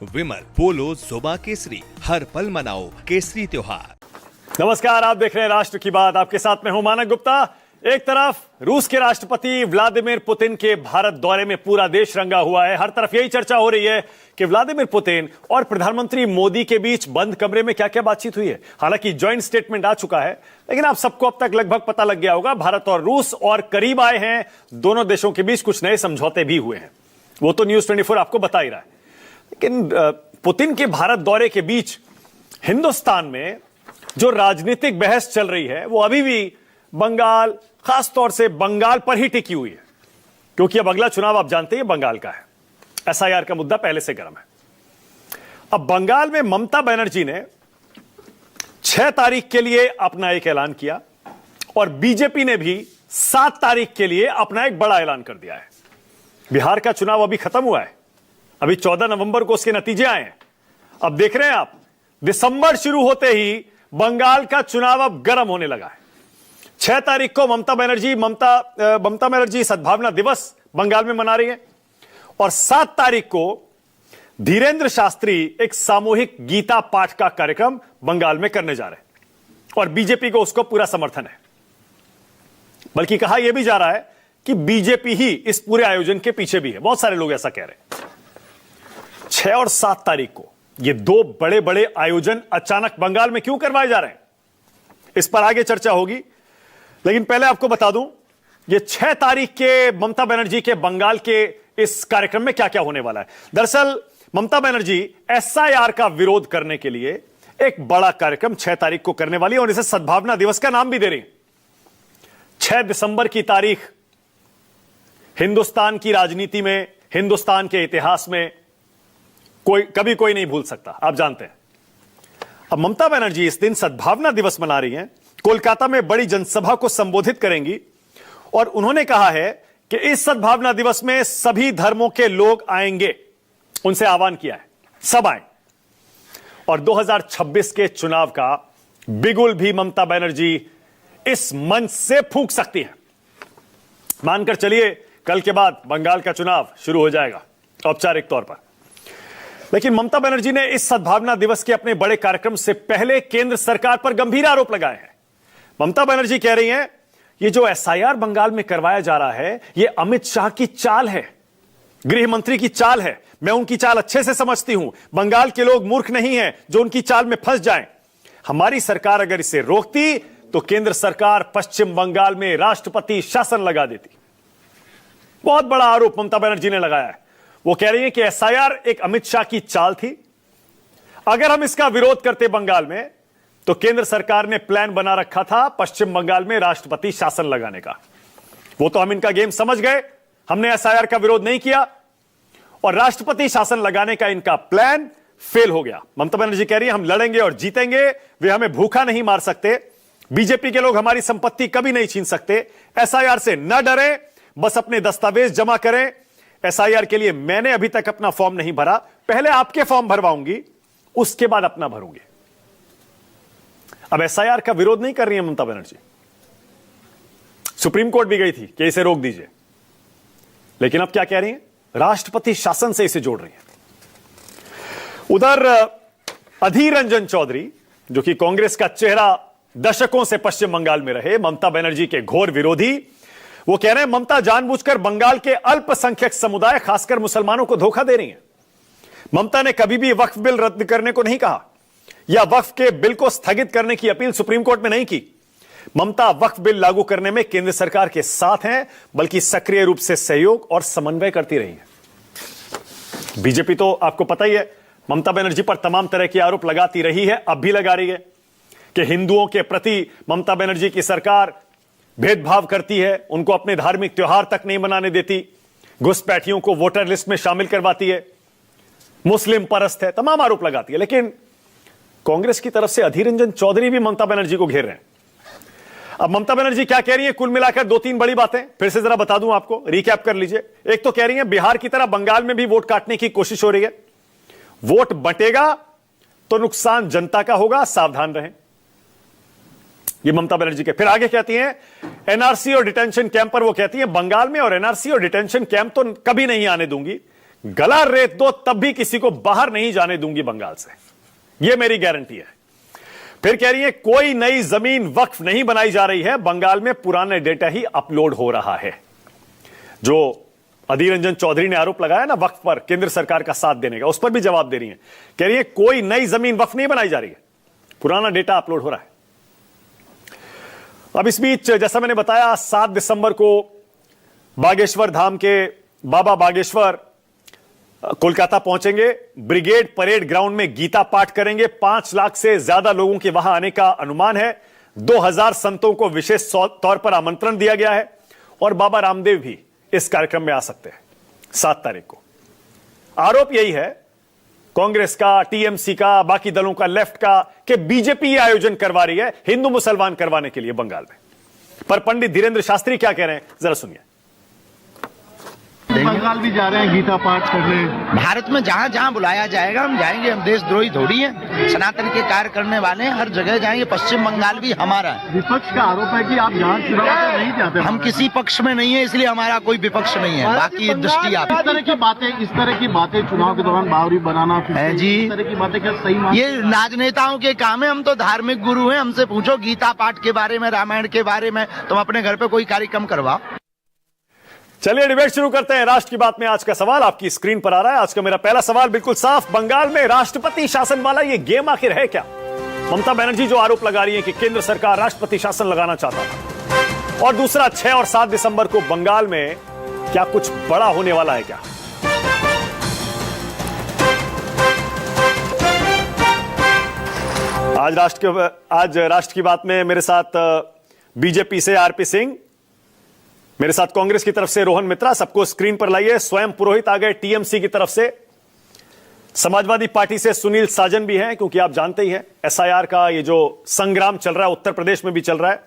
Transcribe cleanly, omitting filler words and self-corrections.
विमल पोलो जोबा केसरी, हर पल मनाओ केसरी त्योहार। नमस्कार, आप देख रहे हैं राष्ट्र की बात। आपके साथ मैं हूं मानक गुप्ता। एक तरफ रूस के राष्ट्रपति व्लादिमीर पुतिन के भारत दौरे में पूरा देश रंगा हुआ है। हर तरफ यही चर्चा हो रही है कि व्लादिमीर पुतिन और प्रधानमंत्री मोदी के बीच बंद कमरे में क्या क्या बातचीत हुई है। हालांकि ज्वाइंट स्टेटमेंट आ चुका है, लेकिन आप सबको अब तक लगभग पता लग गया होगा, भारत और रूस और करीब आए हैं। दोनों देशों के बीच कुछ नए समझौते भी हुए हैं, वो तो न्यूज 24 आपको बता ही रहा है। लेकिन पुतिन के भारत दौरे के बीच हिंदुस्तान में जो राजनीतिक बहस चल रही है वो अभी भी बंगाल, खासतौर से बंगाल पर ही टिकी हुई है, क्योंकि अब अगला चुनाव आप जानते हैं बंगाल का है। एसआईआर का मुद्दा पहले से गर्म है। अब बंगाल में ममता बनर्जी ने 6 तारीख के लिए अपना एक ऐलान किया और बीजेपी ने भी 7 तारीख के लिए अपना एक बड़ा ऐलान कर दिया है। बिहार का चुनाव अभी खत्म हुआ है, अभी 14 नवंबर को उसके नतीजे आए हैं। अब देख रहे हैं आप, दिसंबर शुरू होते ही बंगाल का चुनाव अब गर्म होने लगा है। 6 तारीख को ममता बनर्जी सद्भावना दिवस बंगाल में मना रही है और 7 तारीख को धीरेन्द्र शास्त्री एक सामूहिक गीता पाठ का कार्यक्रम बंगाल में करने जा रहे हैं और बीजेपी को उसको पूरा समर्थन है। बल्कि कहा यह भी जा रहा है कि बीजेपी ही इस पूरे आयोजन के पीछे भी है। बहुत सारे लोग ऐसा कह रहे हैं। 6 और 7 तारीख को ये 2 बड़े बड़े आयोजन अचानक बंगाल में क्यों करवाए जा रहे हैं, इस पर आगे चर्चा होगी। लेकिन पहले आपको बता दूं, ये 6 तारीख के ममता बनर्जी के बंगाल के इस कार्यक्रम में क्या क्या होने वाला है। दरअसल ममता बनर्जी एसआईआर का विरोध करने के लिए एक बड़ा कार्यक्रम 6 तारीख को करने वाली है और इसे सद्भावना दिवस का नाम भी दे रही है। 6 दिसंबर की तारीख हिंदुस्तान की राजनीति में, हिंदुस्तान के इतिहास में कभी कोई नहीं भूल सकता, आप जानते हैं। अब ममता बनर्जी इस दिन सद्भावना दिवस मना रही हैं, कोलकाता में बड़ी जनसभा को संबोधित करेंगी और उन्होंने कहा है कि इस सद्भावना दिवस में सभी धर्मों के लोग आएंगे। उनसे आह्वान किया है सब आए और 2026 के चुनाव का बिगुल भी ममता बनर्जी इस मंच से फूंक सकती है। मानकर चलिए कल के बाद बंगाल का चुनाव शुरू हो जाएगा औपचारिक तौर पर। लेकिन ममता बनर्जी ने इस सद्भावना दिवस के अपने बड़े कार्यक्रम से पहले केंद्र सरकार पर गंभीर आरोप लगाए हैं। ममता बनर्जी कह रही हैं, ये जो एसआईआर बंगाल में करवाया जा रहा है, ये अमित शाह की चाल है, गृह मंत्री की चाल है। मैं उनकी चाल अच्छे से समझती हूं। बंगाल के लोग मूर्ख नहीं हैं जो उनकी चाल में फंस जाएं। हमारी सरकार अगर इसे रोकती तो केंद्र सरकार पश्चिम बंगाल में राष्ट्रपति शासन लगा देती। बहुत बड़ा आरोप ममता बनर्जी ने लगाया है। वो कह रही है कि एसआईआर एक अमित शाह की चाल थी। अगर हम इसका विरोध करते बंगाल में तो केंद्र सरकार ने प्लान बना रखा था पश्चिम बंगाल में राष्ट्रपति शासन लगाने का। वो तो हम इनका गेम समझ गए। हमने एसआईआर का विरोध नहीं किया और राष्ट्रपति शासन लगाने का इनका प्लान फेल हो गया। ममता बनर्जी कह रही है, हम लड़ेंगे और जीतेंगे, वे हमें भूखा नहीं मार सकते। बीजेपी के लोग हमारी संपत्ति कभी नहीं छीन सकते। एसआईआर से न डरें, बस अपने दस्तावेज जमा करें। एसआईआर के लिए मैंने अभी तक अपना फॉर्म नहीं भरा, पहले आपके फॉर्म भरवाऊंगी, उसके बाद अपना भरूंगी। अब एसआईआर का विरोध नहीं कर रही है ममता बनर्जी। सुप्रीम कोर्ट भी गई थी कि इसे रोक दीजिए, लेकिन अब क्या कह रही है, राष्ट्रपति शासन से इसे जोड़ रही है। उधर अधीर रंजन चौधरी, जो कि कांग्रेस का चेहरा दशकों से पश्चिम बंगाल में रहे, ममता बनर्जी के घोर विरोधी, वो कह रहे हैं ममता जानबूझकर बंगाल के अल्पसंख्यक समुदाय, खासकर मुसलमानों को धोखा दे रही है। ममता ने कभी भी वक्फ बिल रद्द करने को नहीं कहा या वक्फ के बिल को स्थगित करने की अपील सुप्रीम कोर्ट में नहीं की। ममता वक्फ बिल लागू करने में केंद्र सरकार के साथ हैं, बल्कि सक्रिय रूप से सहयोग और समन्वय करती रही है। बीजेपी तो आपको पता ही है, ममता बनर्जी पर तमाम तरह के आरोप लगाती रही है, अब भी लगा रही है कि हिंदुओं के प्रति ममता बनर्जी की सरकार भेदभाव करती है, उनको अपने धार्मिक त्योहार तक नहीं मनाने देती, घुसपैठियों को वोटर लिस्ट में शामिल करवाती है, मुस्लिम परस्त है, तमाम आरोप लगाती है। लेकिन कांग्रेस की तरफ से अधीर रंजन चौधरी भी ममता बनर्जी को घेर रहे हैं। अब ममता बनर्जी क्या कह रही है, कुल मिलाकर 2-3 बड़ी बातें फिर से जरा बता दूं आपको, रिकैप कर लीजिए। एक तो कह रही है बिहार की तरह बंगाल में भी वोट काटने की कोशिश हो रही है, वोट बंटेगा तो नुकसान जनता का होगा, सावधान रहें। ये ममता बनर्जी के। फिर आगे कहती हैं एनआरसी और डिटेंशन कैंप पर, वो कहती हैं बंगाल में और एनआरसी और डिटेंशन कैंप तो कभी नहीं आने दूंगी, गला रेत दो तब भी किसी को बाहर नहीं जाने दूंगी बंगाल से, यह मेरी गारंटी है। फिर कह रही है कोई नई जमीन वक्फ नहीं बनाई जा रही है, बंगाल में पुराने डेटा ही अपलोड हो रहा है। जो अधीर रंजन चौधरी ने आरोप लगाया ना वक्फ पर केंद्र सरकार का साथ देने का, उस पर भी जवाब दे रही है। कह रही है कोई नई जमीन वक्फ नहीं बनाई जा रही है, पुराना डेटा अपलोड हो रहा है। अब इस बीच जैसा मैंने बताया 7 दिसंबर को बागेश्वर धाम के बाबा बागेश्वर कोलकाता पहुंचेंगे। ब्रिगेड परेड ग्राउंड में गीता पाठ करेंगे। 5 लाख से ज्यादा लोगों के वहां आने का अनुमान है। 2000 संतों को विशेष तौर पर आमंत्रण दिया गया है और बाबा रामदेव भी इस कार्यक्रम में आ सकते हैं 7 तारीख को। आरोप यही है कांग्रेस का, टीएमसी का, बाकी दलों का, लेफ्ट का, कि बीजेपी यह आयोजन करवा रही है हिंदू मुसलमान करवाने के लिए बंगाल में। पर पंडित धीरेन्द्र शास्त्री क्या कह रहे हैं जरा सुनिए। बंगाल भी जा रहे हैं गीता पाठ करने। भारत में जहाँ जहाँ बुलाया जाएगा हम जाएंगे, हम देशद्रोही थोड़ी हैं। सनातन के कार्य करने वाले हैं, हर जगह जाएंगे। पश्चिम बंगाल भी हमारा है। विपक्ष का आरोप है कि आप जहाँ चुनाव में नहीं जाते। हम किसी पक्ष में नहीं है, इसलिए हमारा कोई विपक्ष नहीं है। बाकी दृष्टि आप इस तरह की बातें चुनाव के दौरान बावरी बनाना है जी, इस तरह की बातें क्या सही? ये राजनेताओं के काम है। हम तो धार्मिक गुरु हैं, हमसे पूछो गीता पाठ के बारे में, रामायण के बारे में। तुम अपने घर पे कोई कार्यक्रम करवाओ। चलिए डिबेट शुरू करते हैं। राष्ट्र की बात में आज का सवाल आपकी स्क्रीन पर आ रहा है। आज का मेरा पहला सवाल बिल्कुल साफ, बंगाल में राष्ट्रपति शासन वाला ये गेम आखिर है क्या? ममता बनर्जी जो आरोप लगा रही है कि केंद्र सरकार राष्ट्रपति शासन लगाना चाहता था। और दूसरा, 6 और 7 दिसंबर को बंगाल में क्या कुछ बड़ा होने वाला है क्या? आज राष्ट्र की बात में मेरे साथ बीजेपी से आरपी सिंह, मेरे साथ कांग्रेस की तरफ से रोहन मित्रा, सबको स्क्रीन पर लाइए। स्वयं पुरोहित आ गए टीएमसी की तरफ से। समाजवादी पार्टी से सुनील साजन भी हैं, क्योंकि आप जानते ही हैं एसआईआर का ये जो संग्राम चल रहा है उत्तर प्रदेश में भी चल रहा है।